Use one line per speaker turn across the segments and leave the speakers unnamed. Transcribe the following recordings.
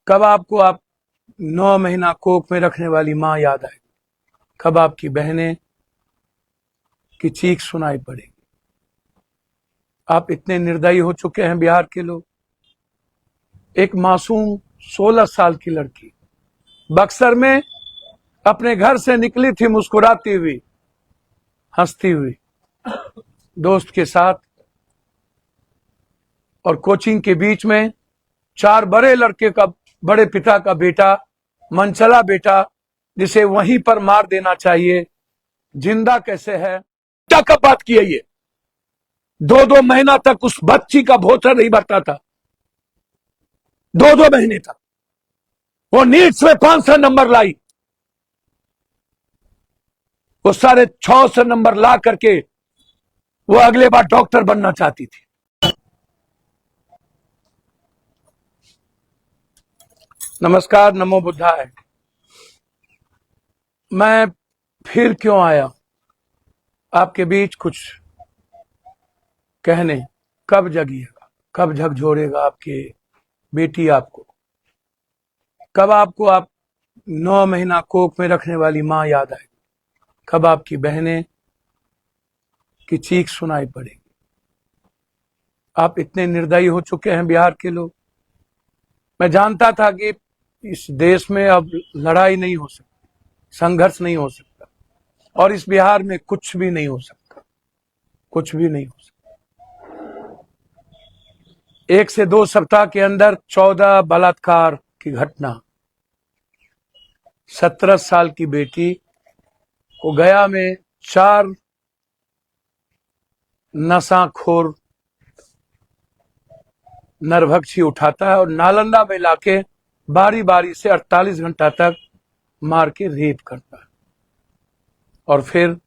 कब आपको आप 9 महीना कोख में रखने वाली माँ याद आएगी, कब आपकी बहनें की चीख सुनाई पड़ेगी। आप इतने निर्दयी हो चुके हैं बिहार के लोग। एक मासूम 16 साल की लड़की बक्सर में अपने घर से निकली थी मुस्कुराती हुई, हंसती हुई, दोस्त के साथ, और कोचिंग के बीच में 4 बड़े लड़के का, बड़े पिता का बेटा, मनचला बेटा, जिसे वहीं पर मार देना चाहिए, जिंदा कैसे है। क्या कब बात की है ये? 2-2 महीना तक उस बच्ची का भोजन नहीं भरता था। 2-2 महीने तक वो नीट्स में 500 नंबर लाई। वो 650 नंबर ला करके वो अगले बार डॉक्टर बनना चाहती थी। नमस्कार, नमो बुद्धाय। मैं फिर क्यों आया आपके बीच कुछ कहने। कब जगिएगा, कब झकझोरेगा आपके बेटी आपको, कब आपको आप 9 महीना कोख में रखने वाली माँ याद आएगी, कब आपकी बहनें की चीख सुनाई पड़ेगी। आप इतने निर्दयी हो चुके हैं बिहार के लोग। मैं जानता था कि इस देश में अब लड़ाई नहीं हो सकती, संघर्ष नहीं हो सकता, और इस बिहार में कुछ भी नहीं हो सकता, कुछ भी नहीं हो सकता। 1 से 2 सप्ताह के अंदर 14 बलात्कार की घटना। 17 साल की बेटी को गया में 4 नशाखोर नरभक्षी उठाता है और नालंदा में लाके बारी बारी से 48 घंटा तक मार के रेप करता है, और फिर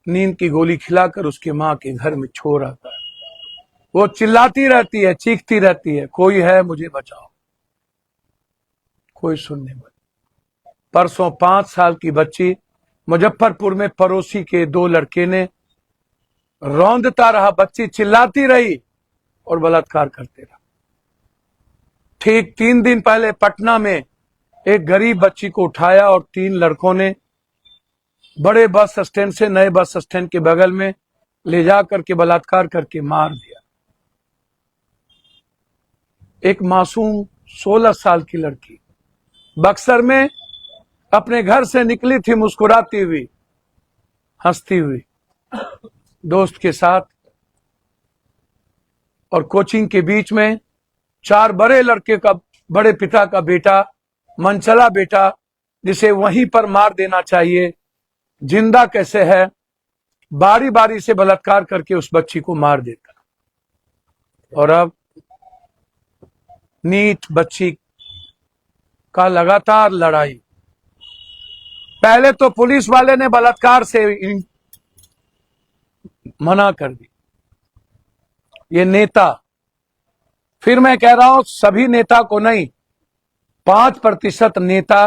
नींद की गोली खिलाकर उसकी मां के घर में छोड़ आता है। वो चिल्लाती रहती है, चीखती रहती है, कोई है मुझे बचाओ, कोई सुनने वाला। परसों 5 साल की बच्ची मुजफ्फरपुर में पड़ोसी के 2 लड़के ने रौंदता रहा, बच्ची चिल्लाती रही और बलात्कार करते रहा। ठीक 3 दिन पहले पटना में एक गरीब बच्ची को उठाया और 3 लड़कों ने बड़े बस स्टैंड से नए बस स्टैंड के बगल में ले जा करके बलात्कार करके मार दिया। एक मासूम 16 साल की लड़की बक्सर में अपने घर से निकली थी मुस्कुराती हुई, हंसती हुई, दोस्त के साथ, और कोचिंग के बीच में 4 बड़े लड़के का, बड़े पिता का बेटा, मनचला बेटा, जिसे वहीं पर मार देना चाहिए, जिंदा कैसे है, बारी बारी से बलात्कार करके उस बच्ची को मार देता। और अब नीट बच्ची का लगातार लड़ाई। पहले तो पुलिस वाले ने बलात्कार से मना कर दी, ये नेता। फिर मैं कह रहा हूं सभी नेता को नहीं, 5% नेता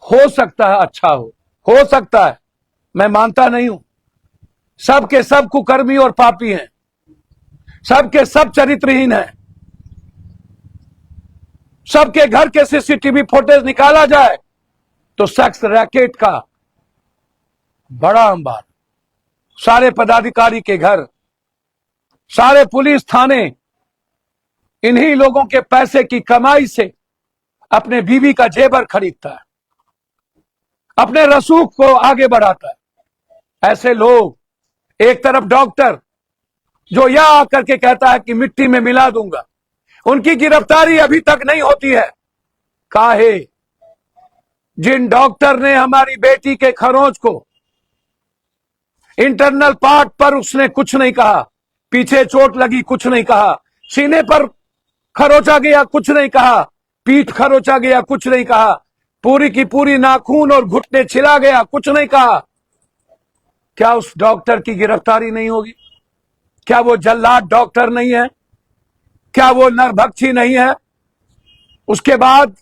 हो सकता है अच्छा हो सकता है, मैं मानता नहीं हूं। सबके सब कुकर्मी और पापी हैं, सबके सब चरित्रहीन हैं। सबके घर के सीसीटीवी फुटेज निकाला जाए तो सेक्स रैकेट का बड़ा अंबार, सारे पदाधिकारी के घर, सारे पुलिस थाने, इन्हीं लोगों के पैसे की कमाई से अपने बीवी का जेवर खरीदता है, अपने रसूख को आगे बढ़ाता है। ऐसे लोग, एक तरफ डॉक्टर जो यह आकर के कहता है कि मिट्टी में मिला दूंगा, उनकी गिरफ्तारी अभी तक नहीं होती है। काहे? जिन डॉक्टर ने हमारी बेटी के खरोंच को, इंटरनल पार्ट पर उसने कुछ नहीं कहा, पीछे चोट लगी कुछ नहीं कहा, सीने पर खरोचा गया कुछ नहीं कहा, पीठ खरोचा गया कुछ नहीं कहा, पूरी की पूरी नाखून और घुटने छिला गया कुछ नहीं कहा, क्या उस डॉक्टर की गिरफ्तारी नहीं होगी? क्या वो जल्लाद डॉक्टर नहीं है? क्या वो नरभक्षी नहीं है? उसके बाद,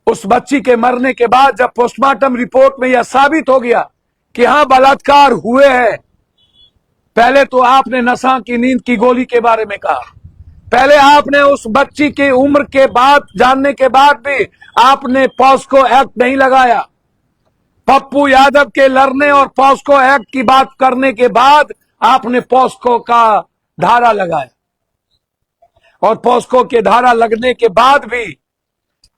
उस बच्ची के मरने के बाद, जब पोस्टमार्टम रिपोर्ट में यह साबित हो गया कि हां बलात्कार हुए हैं, पहले तो आपने नशा की नींद की गोली के बारे में कहा, पहले आपने उस बच्ची की उम्र के बाद जानने के बाद भी आपने पॉस्को एक्ट नहीं लगाया। पप्पू यादव के लड़ने और पॉस्को एक्ट की बात करने के बाद आपने पॉस्को का धारा लगाया, और पॉस्को के धारा लगने के बाद भी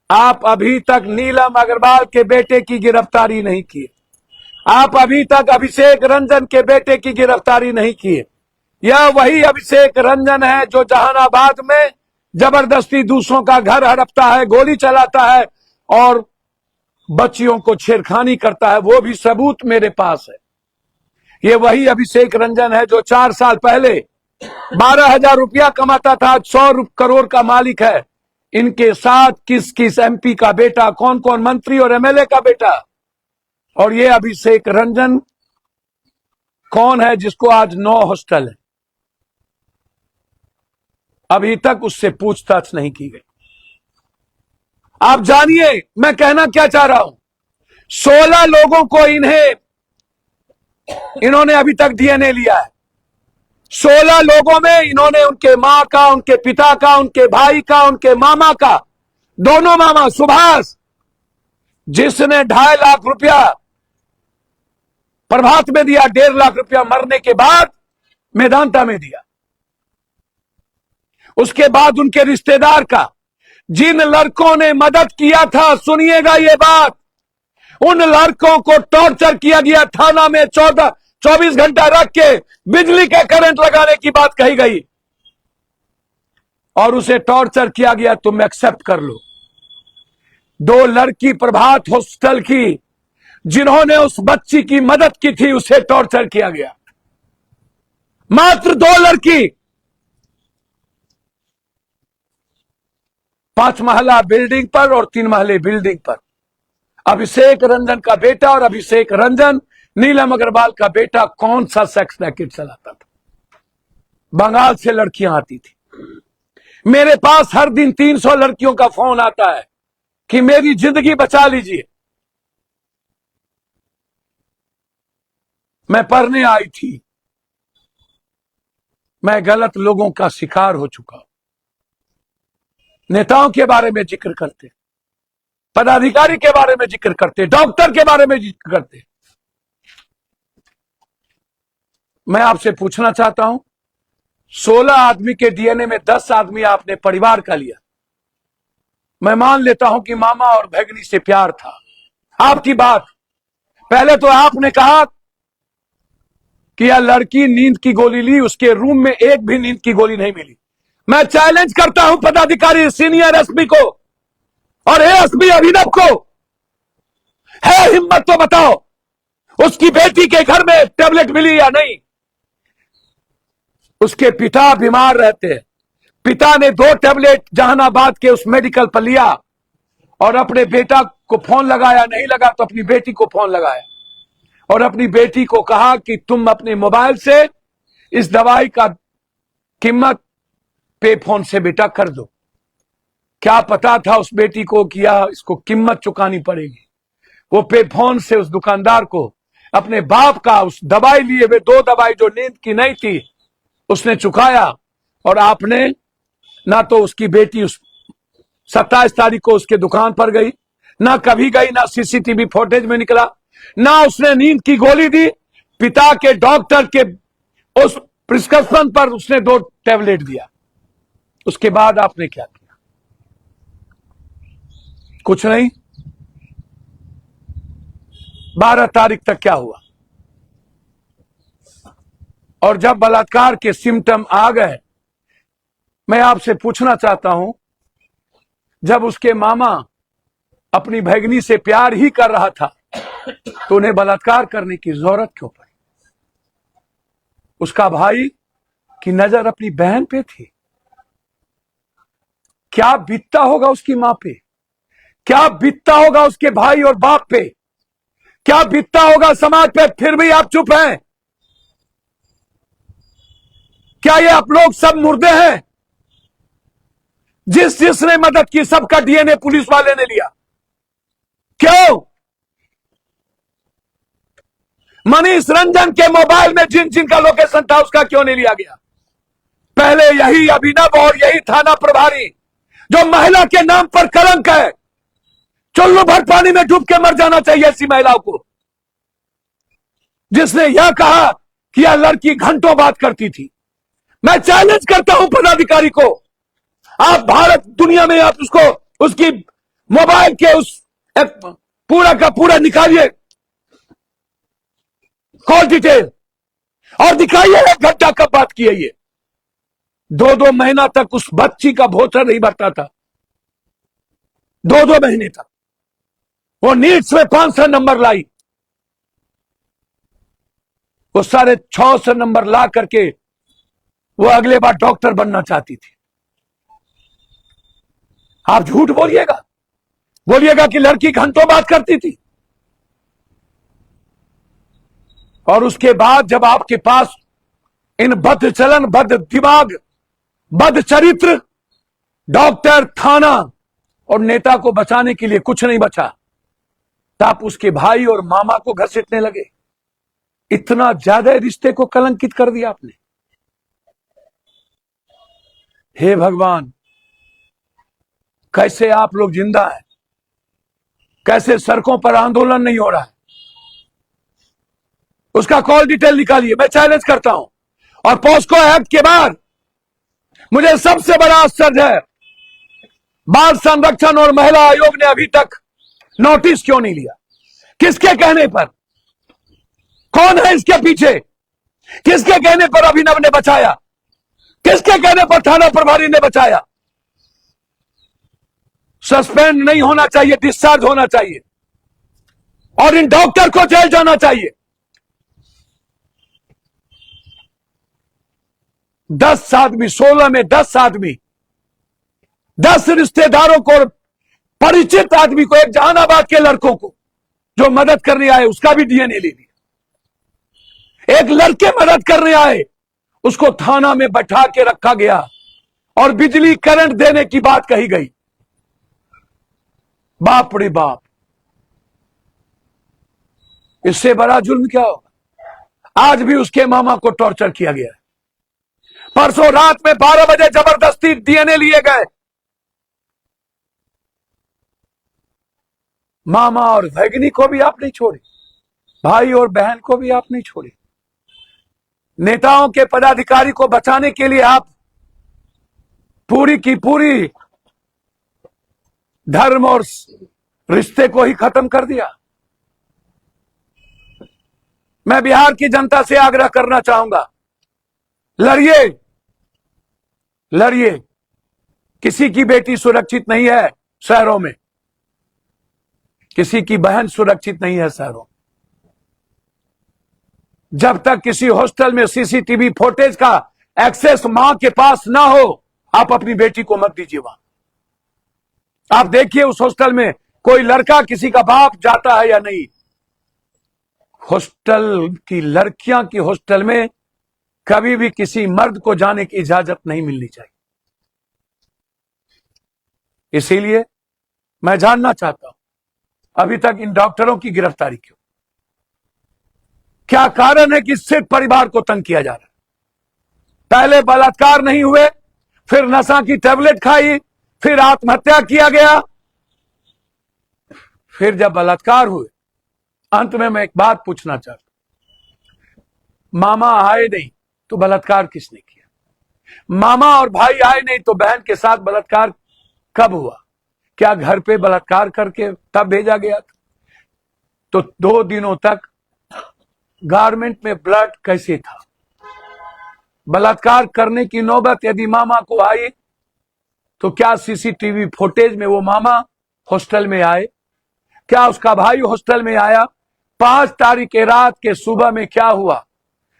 आप अभी तक नीलम अग्रवाल के बेटे की गिरफ्तारी नहीं किए। आप अभी तक अभिषेक रंजन के बेटे की गिरफ्तारी नहीं किए। यह वही अभिषेक रंजन है जो जहानाबाद में जबरदस्ती दूसरों का घर हड़पता है, गोली चलाता है और बच्चियों को छेड़खानी करता है। वो भी सबूत मेरे पास है। ये वही अभिषेक रंजन है जो 4 साल पहले 12,000 रुपया कमाता था, 100 करोड़ का मालिक है। इनके साथ किस किस एमपी का बेटा, कौन कौन मंत्री और एमएलए का बेटा। और ये अभिषेक रंजन कौन है जिसको आज 9 हॉस्टल है, अभी तक उससे पूछताछ नहीं की गई। आप जानिए मैं कहना क्या चाह रहा हूं। 16 लोगों को इन्होंने अभी तक डीएनए लिया है। 16 लोगों में इन्होंने उनके मां का, उनके पिता का, उनके भाई का, उनके मामा का, दोनों मामा सुभाष, जिसने 2.5 लाख रुपया प्रभात में दिया, 1.5 लाख रुपया मरने के बाद मेदांता में दिया। उसके बाद उनके रिश्तेदार का, जिन लड़कों ने मदद किया था, सुनिएगा ये बात, उन लड़कों को टॉर्चर किया गया। थाना में 24 घंटा रख के बिजली के करंट लगाने की बात कही गई और उसे टॉर्चर किया गया। तुम एक्सेप्ट कर लो। 2 लड़की प्रभात हॉस्टल की, जिन्होंने उस बच्ची की मदद की थी, उसे टॉर्चर किया गया। मात्र 2 लड़की, 5 महला बिल्डिंग पर और 3 महले बिल्डिंग पर। अभिषेक रंजन का बेटा और अभिषेक रंजन नीलम अग्रवाल का बेटा कौन सा सेक्स रैकेट चलाता था? बंगाल से लड़कियां आती थी। मेरे पास हर दिन 300 लड़कियों का फोन आता है कि मेरी जिंदगी बचा लीजिए। मैं पढ़ने आई थी, मैं गलत लोगों का शिकार हो चुका हूं। नेताओं के बारे में जिक्र करते, पदाधिकारी के बारे में जिक्र करते, डॉक्टर के बारे में जिक्र करते। मैं आपसे पूछना चाहता हूं, 16 आदमी के डीएनए में 10 आदमी आपने परिवार का लिया। मैं मान लेता हूं कि मामा और भगनी से प्यार था। आपकी बात, पहले तो आपने कहा कि यह लड़की नींद की गोली ली, उसके रूम में एक भी नींद की गोली नहीं मिली। मैं चैलेंज करता हूं पदाधिकारी सीनियर एसपी को और एएसपी अभिनव को, है हिम्मत तो बताओ उसकी बेटी के घर में टेबलेट मिली या नहीं। उसके पिता बीमार रहते हैं, पिता ने 2 टेबलेट जहानाबाद के उस मेडिकल पर लिया और अपने बेटा को फोन लगाया, नहीं लगा तो अपनी बेटी को फोन लगाया और अपनी बेटी को कहा कि तुम अपने मोबाइल से इस दवाई का कीमत पे फोन से बेटा कर दो। क्या पता था उस बेटी को कि इसको कीमत चुकानी पड़ेगी। वो पे फोन से उस दुकानदार को अपने बाप का उस दवाई लिए हुए 2 दवाई जो नींद की नहीं थी उसने चुकाया। और आपने ना तो उसकी बेटी उस 27 तारीख को उसके दुकान पर गई, ना कभी गई, ना सीसीटीवी फुटेज में निकला, ना उसने नींद की गोली दी। पिता के डॉक्टर के उस प्रिस्क्रिप्शन पर उसने 2 टैबलेट दिया। उसके बाद आपने क्या किया? कुछ नहीं। 12 तारीख तक क्या हुआ? और जब बलात्कार के सिम्टम आ गए, मैं आपसे पूछना चाहता हूं, जब उसके मामा अपनी भगनी से प्यार ही कर रहा था तो उन्हें बलात्कार करने की जरूरत क्यों पड़ी? उसका भाई की नजर अपनी बहन पे थी। क्या बीतता होगा उसकी मां पे, क्या बीतता होगा उसके भाई और बाप पे, क्या बीतता होगा समाज पे, फिर भी आप चुप हैं। क्या ये आप लोग सब मुर्दे हैं? जिसने मदद की सबका डीएनए पुलिस वाले ने लिया। क्यों? मनीष रंजन के मोबाइल में जिन जिन का लोकेशन था उसका क्यों नहीं लिया गया? पहले यही अभिनव और यही थाना प्रभारी जो महिला के नाम पर कलंक है, चुल्लू भर पानी में डूब के मर जाना चाहिए ऐसी महिलाओं को, जिसने यह कहा कि यह लड़की घंटों बात करती थी। मैं चैलेंज करता हूं पदाधिकारी को, आप भारत दुनिया में आप उसको उसकी मोबाइल के उस पूरा का पूरा निकालिए कॉल डिटेल और दिखाइए एक घंटा कब बात की है। ये 2-2 महीना तक उस बच्ची का भोसड़ नहीं भरता था, 2-2 महीने तक। वो नीट्स में 500 नंबर लाई, वो 650 नंबर ला करके वो अगले बार डॉक्टर बनना चाहती थी। आप झूठ बोलिएगा कि लड़की घंटों बात करती थी। और उसके बाद जब आपके पास इन बद्ध चलन, बद्ध दिमाग, बद्ध चरित्र डॉक्टर, थाना और नेता को बचाने के लिए कुछ नहीं बचा, तो आप उसके भाई और मामा को घसीटने लगे। इतना ज्यादा रिश्ते को कलंकित कर दिया आपने। हे भगवान, कैसे आप लोग जिंदा हैं, कैसे सड़कों पर आंदोलन नहीं हो रहा है। उसका कॉल डिटेल निकालिए, मैं चैलेंज करता हूं। और पॉस्को एक्ट के बाद मुझे सबसे बड़ा आश्चर्य है, बाल संरक्षण और महिला आयोग ने अभी तक नोटिस क्यों नहीं लिया? किसके कहने पर? कौन है इसके पीछे? किसके कहने पर अभिनव ने बचाया? किसके कहने पर थाना प्रभारी ने बचाया? सस्पेंड नहीं होना चाहिए, डिस्चार्ज होना चाहिए और इन डॉक्टर को जेल जाना चाहिए। 10 आदमी, 16 में 10 आदमी, 10 रिश्तेदारों को, परिचित आदमी को, एक जहानाबाद के लड़कों को जो मदद करने आए उसका भी डीएनए ले लिया। एक लड़के मदद करने आए उसको थाना में बैठा के रखा गया और बिजली करंट देने की बात कही गई। बाप रे बाप, इससे बड़ा जुल्म क्या होगा? आज भी उसके मामा को टॉर्चर किया गया है। परसों रात में 12 बजे जबरदस्ती डीएनए लिए गए। मामा और भैगनी को भी आप नहीं छोड़े, भाई और बहन को भी आप नहीं छोड़े। नेताओं के पदाधिकारी को बचाने के लिए आप पूरी की पूरी धर्म और रिश्ते को ही खत्म कर दिया। मैं बिहार की जनता से आग्रह करना चाहूंगा, लड़िए, लड़िए। किसी की बेटी सुरक्षित नहीं है शहरों में, किसी की बहन सुरक्षित नहीं है शहरों में। जब तक किसी हॉस्टल में सीसीटीवी फुटेज का एक्सेस मां के पास ना हो, आप अपनी बेटी को मत दीजिए वहां। आप देखिए उस हॉस्टल में कोई लड़का, किसी का बाप जाता है या नहीं। हॉस्टल की लड़कियां की हॉस्टल में कभी भी किसी मर्द को जाने की इजाजत नहीं मिलनी चाहिए। इसीलिए मैं जानना चाहता हूं, अभी तक इन डॉक्टरों की गिरफ्तारी क्यों? क्या कारण है कि सिर्फ परिवार को तंग किया जा रहा है? पहले बलात्कार नहीं हुए, फिर नशा की टेबलेट खाई, फिर आत्महत्या किया गया, फिर जब बलात्कार हुए। अंत में मैं एक बात पूछना चाहता हूं, मामा आए नहीं तो बलात्कार किसने किया? मामा और भाई आए नहीं तो बहन के साथ बलात्कार कब हुआ? क्या घर पे बलात्कार करके तब भेजा गया था? तो 2 दिनों तक गारमेंट में ब्लड कैसे था? बलात्कार करने की नौबत यदि मामा को आई तो क्या सीसीटीवी फुटेज में वो मामा हॉस्टल में आए? क्या उसका भाई हॉस्टल में आया? 5 तारीख के रात के सुबह में क्या हुआ?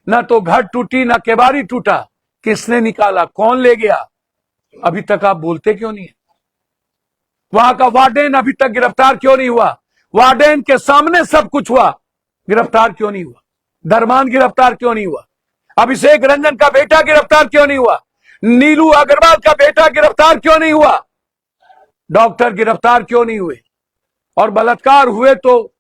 न तो घर टूटी, न केबाड़ी टूटा। किसने निकाला? कौन ले गया? अभी तक आप बोलते क्यों नहीं है? वहां का वार्डन अभी तक गिरफ्तार क्यों नहीं हुआ? वार्डन के सामने सब कुछ हुआ, गिरफ्तार क्यों नहीं हुआ? धर्मान गिरफ्तार क्यों नहीं हुआ? अभिषेक रंजन का बेटा गिरफ्तार क्यों नहीं हुआ? नीलू अग्रवाल का बेटा गिरफ्तार क्यों नहीं हुआ? डॉक्टर गिरफ्तार क्यों नहीं हुए? और बलात्कार हुए तो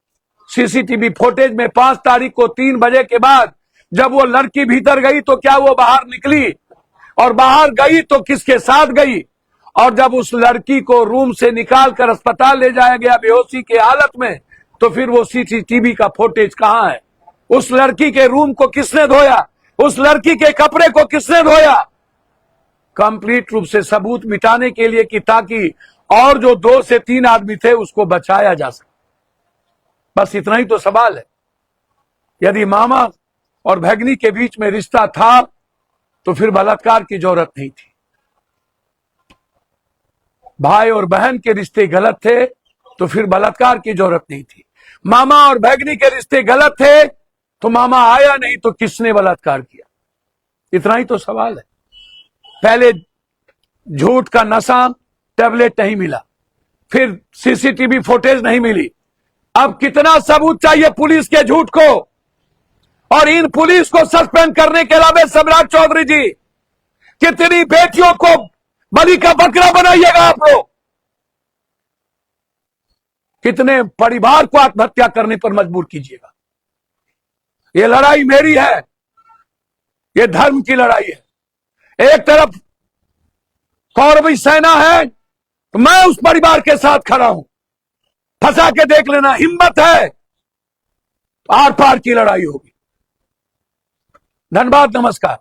सीसीटीवी फुटेज में 5 तारीख को 3 बजे के बाद जब वो लड़की भीतर गई तो क्या वो बाहर निकली? और बाहर गई तो किसके साथ गई, और जब उस लड़की को रूम से निकालकर अस्पताल ले जाया गया बेहोशी की हालत में, तो फिर वो सीसीटीवी का फुटेज कहां है? उस लड़की के रूम को किसने धोया? उस लड़की के कपड़े को किसने धोया? कंप्लीट रूप से सबूत मिटाने के लिए कि ताकि और जो 2 से 3 आदमी थे उसको बचाया जा सके। बस इतना ही तो सवाल है। यदि मामा और भगनी के बीच में रिश्ता था तो फिर बलात्कार की जरूरत नहीं थी। भाई और बहन के रिश्ते गलत थे तो फिर बलात्कार की जरूरत नहीं थी। मामा और भगनी के रिश्ते गलत थे तो मामा आया नहीं तो किसने बलात्कार किया? इतना ही तो सवाल है। पहले झूठ का नशा, टैबलेट नहीं मिला, फिर सीसीटीवी फुटेज नहीं मिली, अब कितना सबूत चाहिए पुलिस के झूठ को? और इन पुलिस को सस्पेंड करने के अलावा सम्राट चौधरी जी, कितनी बेटियों को बलि का बकरा बनाइएगा आप लोग? कितने परिवार को आत्महत्या करने पर मजबूर कीजिएगा? ये लड़ाई मेरी है, ये धर्म की लड़ाई है। एक तरफ कौरवी सेना है तो मैं उस परिवार के साथ खड़ा हूं। फंसा के देख लेना, हिम्मत है तो आर पार की लड़ाई होगी। धन्यवाद, नमस्कार।